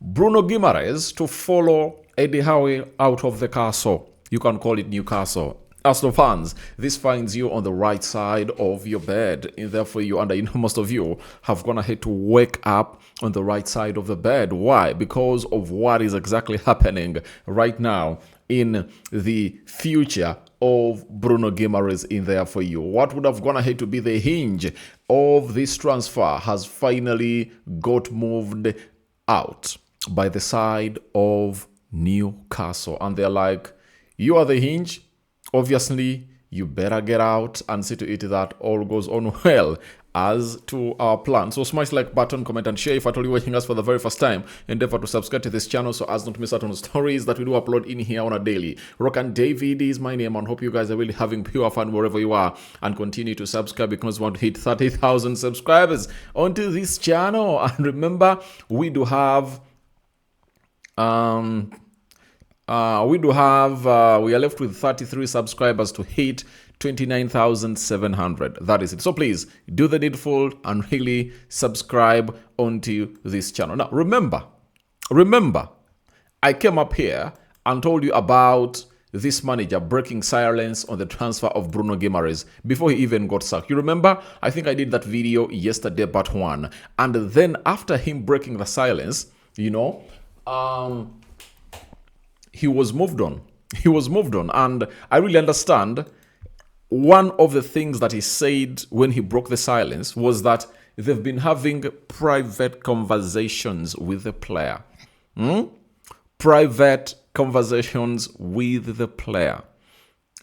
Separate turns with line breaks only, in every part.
Bruno Guimaraes to follow Eddie Howe out of the castle. You can call it Newcastle. Arsenal fans, this finds you on the right side of your bed. And therefore, you and I know most of you have gone ahead to wake up on the right side of the bed. Why? Because of what is exactly happening right now in the future of Bruno Guimaraes in there for you. What would have gone ahead to be the hinge of this transfer has finally got moved out by the side of Newcastle. And they're like, you are the hinge. Obviously, you better get out and see to it that all goes on well as to our plan. So smash like button, comment and share. If at all you're watching us for the very first time, endeavor to subscribe to this channel so as not to miss out on stories that we do upload in here on a daily. Rokani David is my name and hope you guys are really having pure fun wherever you are, and continue to subscribe because we want to hit 30,000 subscribers onto this channel. And remember, we do have we are left with 33 subscribers to hit 29,700. That is it. So please do the needful and really subscribe onto this channel. Now, remember, I came up here and told you about this manager breaking silence on the transfer of Bruno Guimaraes before he even got sacked. You remember? I think I did that video yesterday, part 1. And then after him breaking the silence, he was moved on. And I really understand. One of the things that he said when he broke the silence was that they've been having private conversations with the player. Private conversations with the player.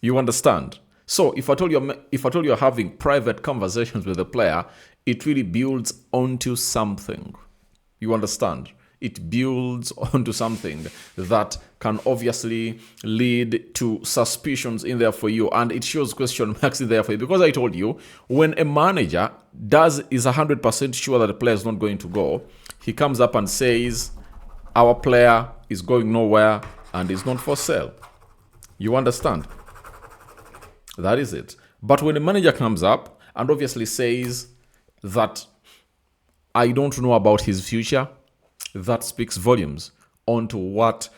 You understand? So if I told you you're having private conversations with the player, it really builds onto something. You understand? It builds onto something that can obviously lead to suspicions in there for you, and it shows question marks in there for you. Because I told you, when a manager is 100% sure that the player is not going to go, he comes up and says, our player is going nowhere and is not for sale. You understand? That is it. But when a manager comes up and obviously says that I don't know about his future, that speaks volumes onto what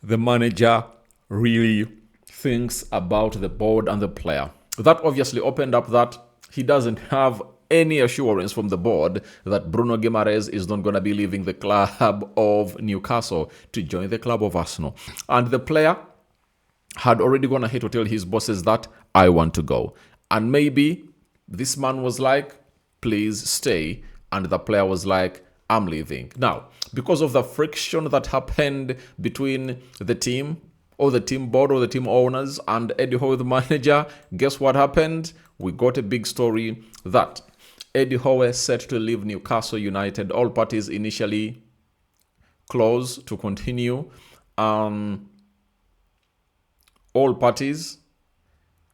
the manager really thinks about the board and the player. That obviously opened up that he doesn't have any assurance from the board that Bruno Guimaraes is not going to be leaving the club of Newcastle to join the club of Arsenal. And the player had already gone ahead to tell his bosses that I want to go. And maybe this man was like, please stay. And the player was like, I'm leaving. Now, because of the friction that happened between the team or the team board or the team owners and Eddie Howe, the manager, guess what happened? We got a big story that Eddie Howe set to leave Newcastle United. All parties initially close to continue. All parties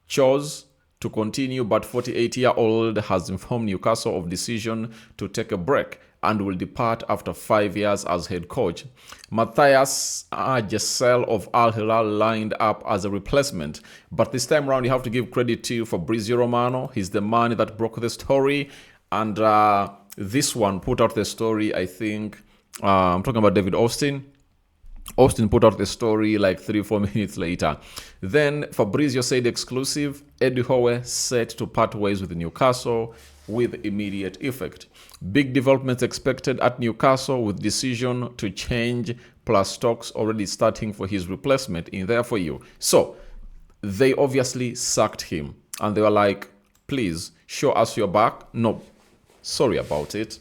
chose to continue, but 48-year-old has informed Newcastle of decision to take a break and will depart after 5 years as head coach. Matthias Giselle of Al Hilal lined up as a replacement, but this time around you have to give credit to Fabrizio Romano. He's the man that broke the story, and this one put out the story, I think, I'm talking about David Austin. Austin put out the story like 3-4 minutes later. Then Fabrizio said exclusive, Eddie Howe set to part ways with Newcastle with immediate effect. Big developments expected at Newcastle with decision to change plus talks already starting for his replacement in there for you. So they obviously sacked him and they were like, please show us your back. No, sorry about it.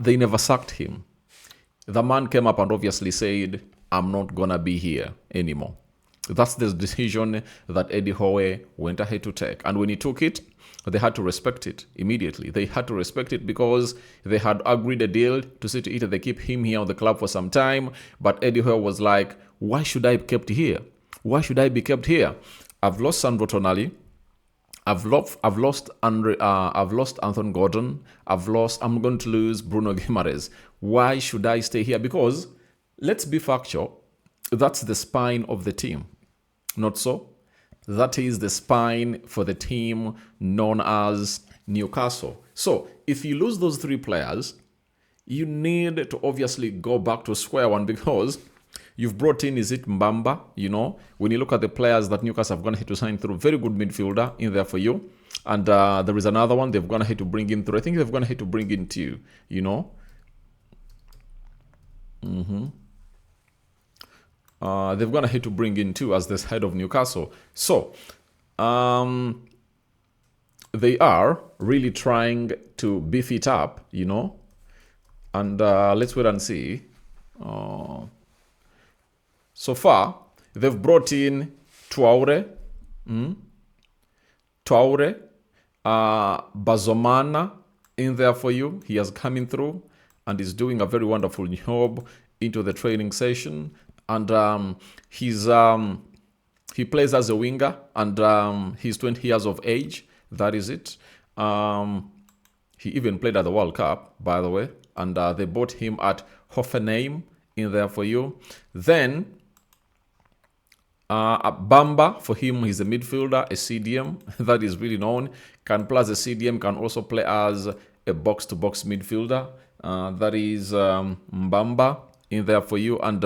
They never sacked him. The man came up and obviously said, I'm not going to be here anymore. That's the decision that Eddie Howe went ahead to take. And when he took it, they had to respect it immediately. They had to respect it because they had agreed a deal to see to it that they keep him here on the club for some time. But Eddie Howe was like, why should I be kept here? Why should I be kept here? I've lost Sandro Tonali. I've lost Anthony Gordon. I'm going to lose Bruno Guimaraes. Why should I stay here? Because let's be factual. That's the spine of the team. Not so? That is the spine for the team known as Newcastle. So if you lose those three players, you need to obviously go back to square one because you've brought in, is it Mbamba? When you look at the players that Newcastle have gone ahead to sign through, very good midfielder in there for you. And there is another one they've gone ahead to bring in through. I think they've gone ahead to bring in two, they've gone ahead to bring in two as the head of Newcastle. So, they are really trying to beef it up, and let's wait and see. So far, they've brought in Traore, Bazomana in there for you. He has coming through and is doing a very wonderful job into the training session. And he plays as a winger, and he's 20 years of age. That is it. He even played at the World Cup, by the way. And they bought him at Hoffenheim in there for you. Then Bamba, for him, he's a midfielder, a CDM that is really known. Can play as a CDM, can also play as a box-to-box midfielder. That is Mbamba in there for you. And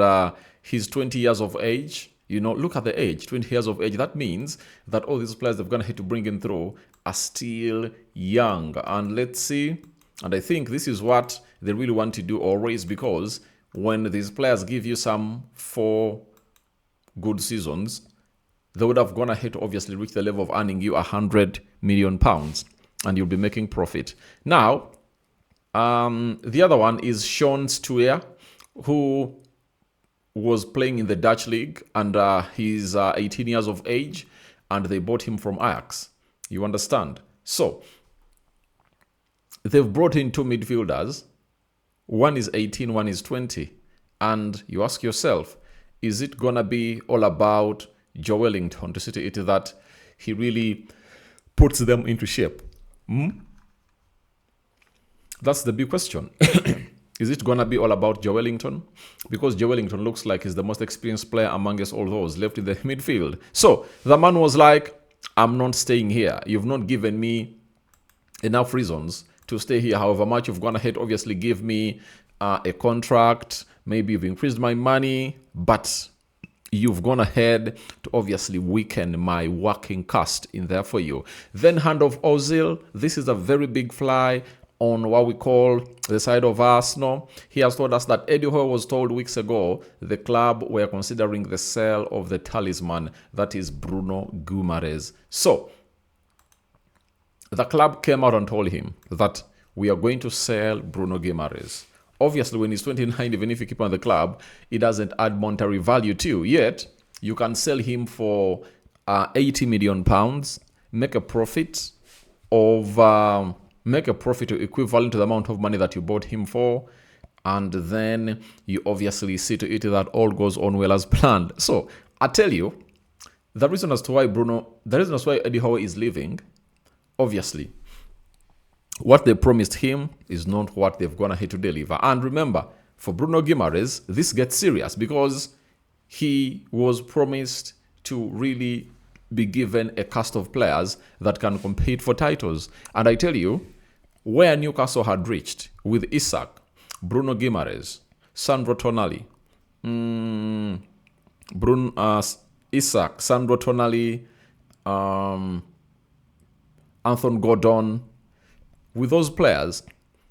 he's 20 years of age. Look at the age, 20 years of age. That means that all these players they've gone ahead to bring in through are still young. And let's see. And I think this is what they really want to do always, because when these players give you some 4 good seasons, they would have gone ahead to obviously reach the level of earning you £100 million, and you'll be making profit. Now, the other one is Sean Stuer, who was playing in the Dutch league, and he's 18 years of age, and they bought him from Ajax. You understand? So, they've brought in 2 midfielders. One is 18, one is 20. And you ask yourself, is it going to be all about Joe Wellington to see to it that he really puts them into shape? That's the big question. Is it going to be all about Joe Wellington? Because Joe Wellington looks like he's the most experienced player amongst all those left in the midfield. So the man was like, I'm not staying here. You've not given me enough reasons to stay here. However much you've gone ahead, obviously give me a contract. Maybe you've increased my money, but you've gone ahead to obviously weaken my working cast in there for you. Then hand of Ozil. This is a very big fly on what we call the side of Arsenal. He has told us that Eddie Howe was told weeks ago the club were considering the sale of the talisman, that is Bruno Guimaraes. So the club came out and told him that we are going to sell Bruno Guimaraes. Obviously, when he's 29, even if you keep him on the club, it doesn't add monetary value to you. Yet, you can sell him for £80 million, make a profit equivalent to the amount of money that you bought him for, and then you obviously see to it that all goes on well as planned. So, I tell you, the reason as to why Eddie Howe is leaving, obviously, what they promised him is not what they've gone ahead to deliver. And remember, for Bruno Guimaraes, this gets serious because he was promised to really be given a cast of players that can compete for titles. And I tell you, where Newcastle had reached with Isak, Bruno Guimaraes, Sandro Tonali, Isak, Sandro Tonali, Anthony Gordon, with those players,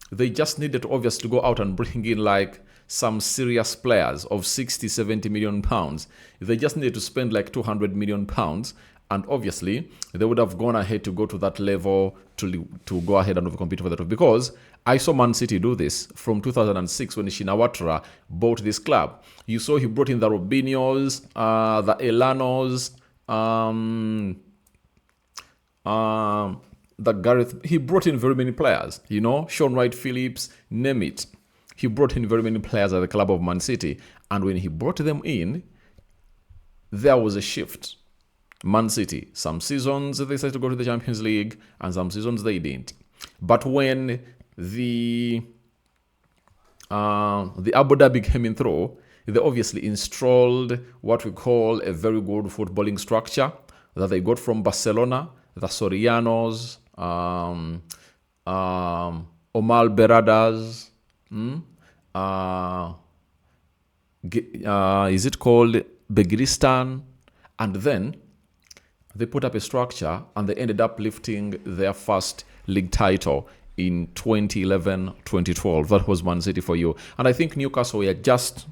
they just needed to obviously go out and bring in like some serious players of 60, 70 million pounds. They just needed to spend like 200 million pounds. And obviously, they would have gone ahead to go to that level to go ahead and compete for that. Because I saw Man City do this from 2006 when Shinawatra bought this club. You saw he brought in the Robinhos, the Elanos, the Gareth. He brought in very many players, Sean Wright-Phillips, name it. He brought in very many players at the club of Man City. And when he brought them in, there was a shift. Man City, some seasons they decided to go to the Champions League, and some seasons they didn't. But when the Abu Dhabi came in through, they obviously installed what we call a very good footballing structure that they got from Barcelona, the Sorianos, Omar Beradas, Is it called Begiristan? And then they put up a structure and they ended up lifting their first league title in 2011-2012. That was Man City for you. And I think Newcastle were just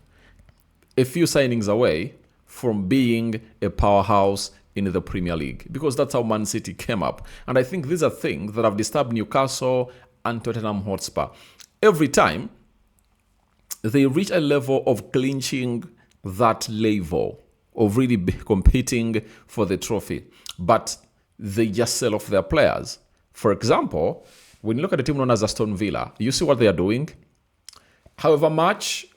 a few signings away from being a powerhouse in the Premier League, because that's how Man City came up. And I think these are things that have disturbed Newcastle and Tottenham Hotspur. Every time they reach a level of clinching that level, of really competing for the trophy, but they just sell off their players. For example, when you look at a team known as Aston Villa, you see what they are doing. However much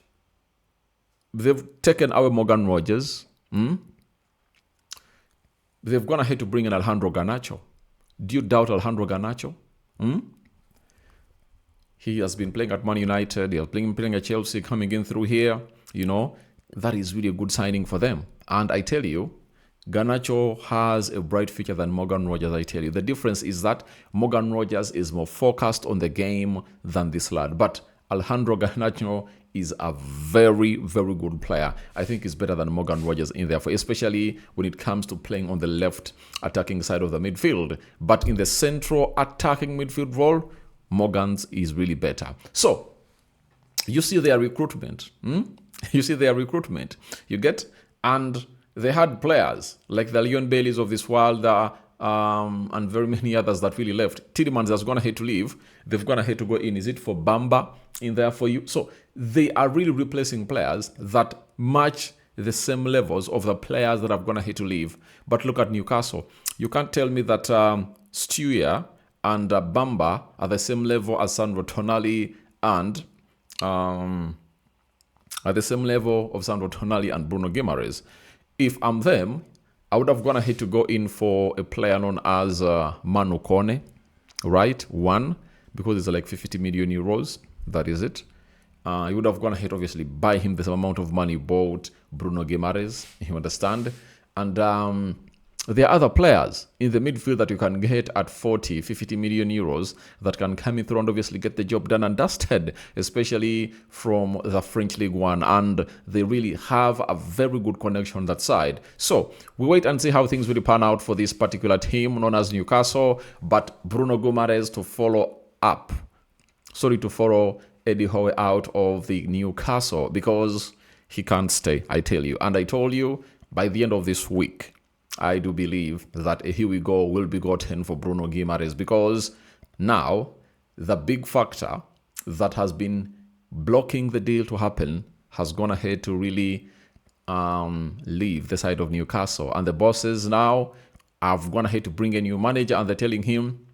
they've taken away Morgan Rogers, they've gone ahead to bring in Alejandro Garnacho. Do you doubt Alejandro Garnacho? He has been playing at Man United. He has been playing at Chelsea, coming in through here. You know, that is really a good signing for them. And I tell you, Garnacho has a bright future than Morgan Rogers, I tell you. The difference is that Morgan Rogers is more focused on the game than this lad. But Alejandro Garnacho is a very, very good player. I think he's better than Morgan Rogers in there, especially when it comes to playing on the left attacking side of the midfield. But in the central attacking midfield role, Morgan's is really better. So, you see their recruitment. You see their recruitment. You get? And they had players like the Leon Baileys of this world and very many others that really left. Tielemans has gone ahead to leave. They've gone ahead to go in. Is it for Bamba in there for you? So they are really replacing players that match the same levels of the players that have gone ahead to leave. But look at Newcastle. You can't tell me that Stewie and Bamba are the same level as Sandro Tonali and at the same level of Sandro Tonali and Bruno Guimaraes. If I'm them, I would have gone ahead to go in for a player known as Manu Kone, right? One, because it's like 50 million euros. That is it. You would have gone ahead, obviously, buy him the same amount of money you bought Bruno Guimaraes, you understand? And there are other players in the midfield that you can get at 40, 50 million euros that can come in through and obviously get the job done and dusted, especially from the French League One. And they really have a very good connection on that side. So we wait and see how things really pan out for this particular team known as Newcastle. But Bruno Guimaraes to follow Eddie Howe out of the Newcastle, because he can't stay, I tell you. And I told you, by the end of this week, I do believe that a here we go will be gotten for Bruno Guimaraes, because now the big factor that has been blocking the deal to happen has gone ahead to really leave the side of Newcastle. And the bosses now have gone ahead to bring a new manager, and they're telling him,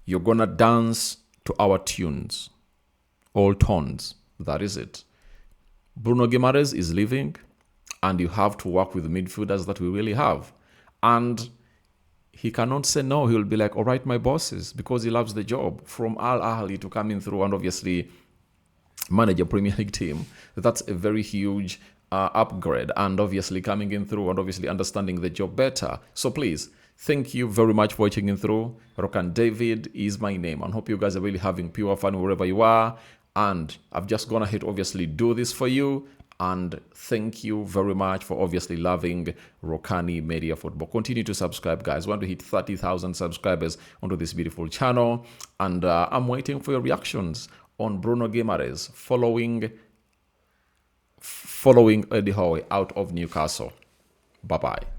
you're going to dance to our tunes, all tones. That is it. Bruno Guimaraes is leaving, and you have to work with the midfielders that we really have. And he cannot say no. He'll be like, all right, my bosses, because he loves the job. From Al Ahly to come in through and obviously manage a Premier League team, that's a very huge upgrade. And obviously coming in through and obviously understanding the job better. So please, thank you very much for watching in through. Rokani David is my name. And hope you guys are really having pure fun wherever you are. And I've just gone ahead to obviously do this for you. And thank you very much for obviously loving Rokani Media Football. Continue to subscribe, guys. We want to hit 30,000 subscribers onto this beautiful channel. And I'm waiting for your reactions on Bruno Guimaraes following Eddie Howe out of Newcastle. Bye-bye.